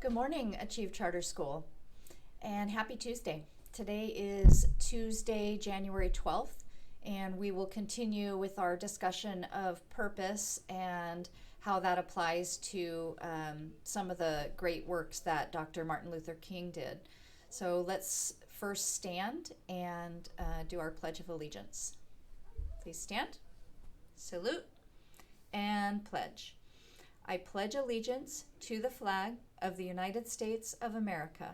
Good morning, Achieve Charter School, and happy Tuesday. Today is Tuesday, January 12th, and we will continue with our discussion of purpose and how that applies to some of the great works that Dr. Martin Luther King did. So let's first stand and do our Pledge of Allegiance. Please stand, salute, and pledge. I pledge allegiance to the flag of the United States of America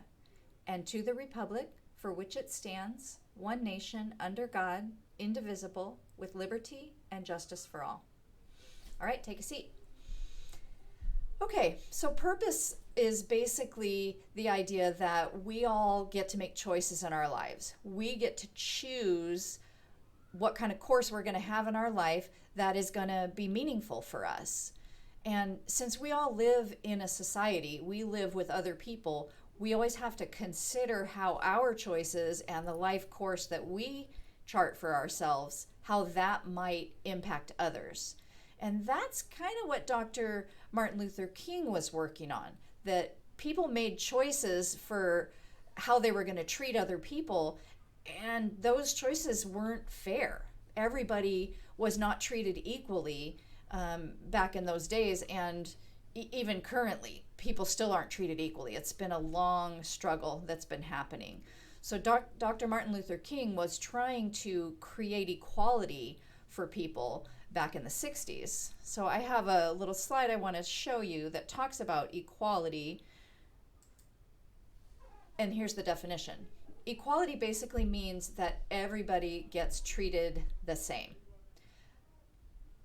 and to the republic for which it stands, one nation, under God, indivisible, with liberty and justice for all. All right, take a seat. Okay, so purpose is basically the idea that we all get to make choices in our lives. We get to choose what kind of course we're going to have in our life that is going to be meaningful for us. And since we all live in a society, we live with other people, we always have to consider how our choices and the life course that we chart for ourselves, how that might impact others. And that's kind of what Dr. Martin Luther King was working on, that people made choices for how they were going to treat other people, and those choices weren't fair. Everybody was not treated equally back in those days, and even currently, people still aren't treated equally. It's been a long struggle that's been happening. So Dr. Martin Luther King was trying to create equality for people back in the 60s. So I have a little slide I want to show you that talks about equality. And here's the definition. Equality basically means that everybody gets treated the same.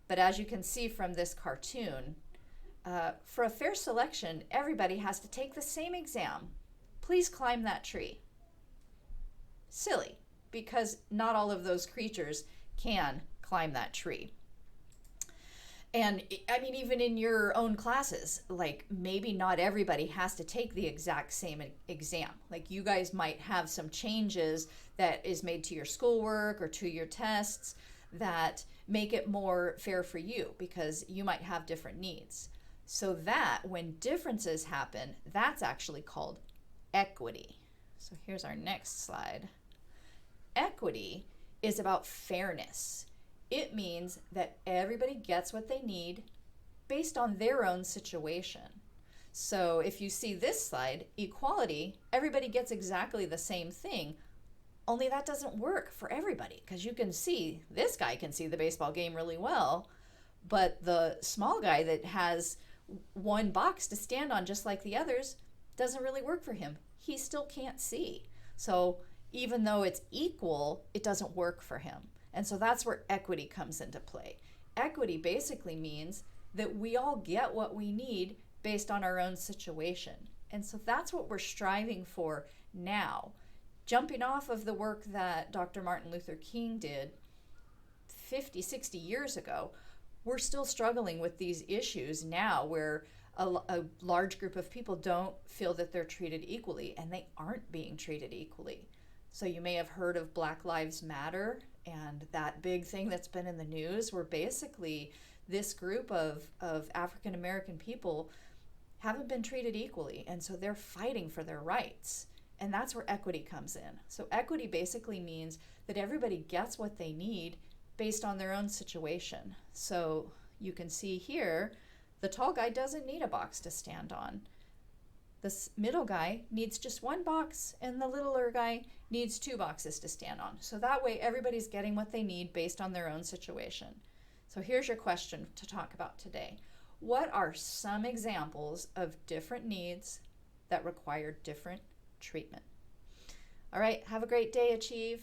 But as you can see from this cartoon, for a fair selection, everybody has to take the same exam. Please climb that tree. Silly, because not all of those creatures can climb that tree. And I mean, even in your own classes, like maybe not everybody has to take the exact same exam. Like you guys might have some changes that is made to your schoolwork or to your tests that make it more fair for you because you might have different needs. So that when differences happen, that's actually called equity. So here's our next slide. Equity is about fairness. It means that everybody gets what they need based on their own situation. So if you see this slide, equality, everybody gets exactly the same thing. Only that doesn't work for everybody because you can see, this guy can see the baseball game really well, but the small guy that has one box to stand on just like the others doesn't really work for him. He still can't see. So even though it's equal, it doesn't work for him. And so that's where equity comes into play. Equity basically means that we all get what we need based on our own situation. And so that's what we're striving for now. Jumping off of the work that Dr. Martin Luther King did 50, 60 years ago, we're still struggling with these issues now where a large group of people don't feel that they're treated equally, and they aren't being treated equally. So you may have heard of Black Lives Matter and that big thing that's been in the news where basically this group of African American people haven't been treated equally, and so they're fighting for their rights. And that's where equity comes in. So equity basically means that everybody gets what they need based on their own situation. So you can see here, the tall guy doesn't need a box to stand on. This middle guy needs just one box, and the littler guy needs two boxes to stand on. So that way everybody's getting what they need based on their own situation. So here's your question to talk about today. What are some examples of different needs that require different treatment? All right, have a great day, Achieve.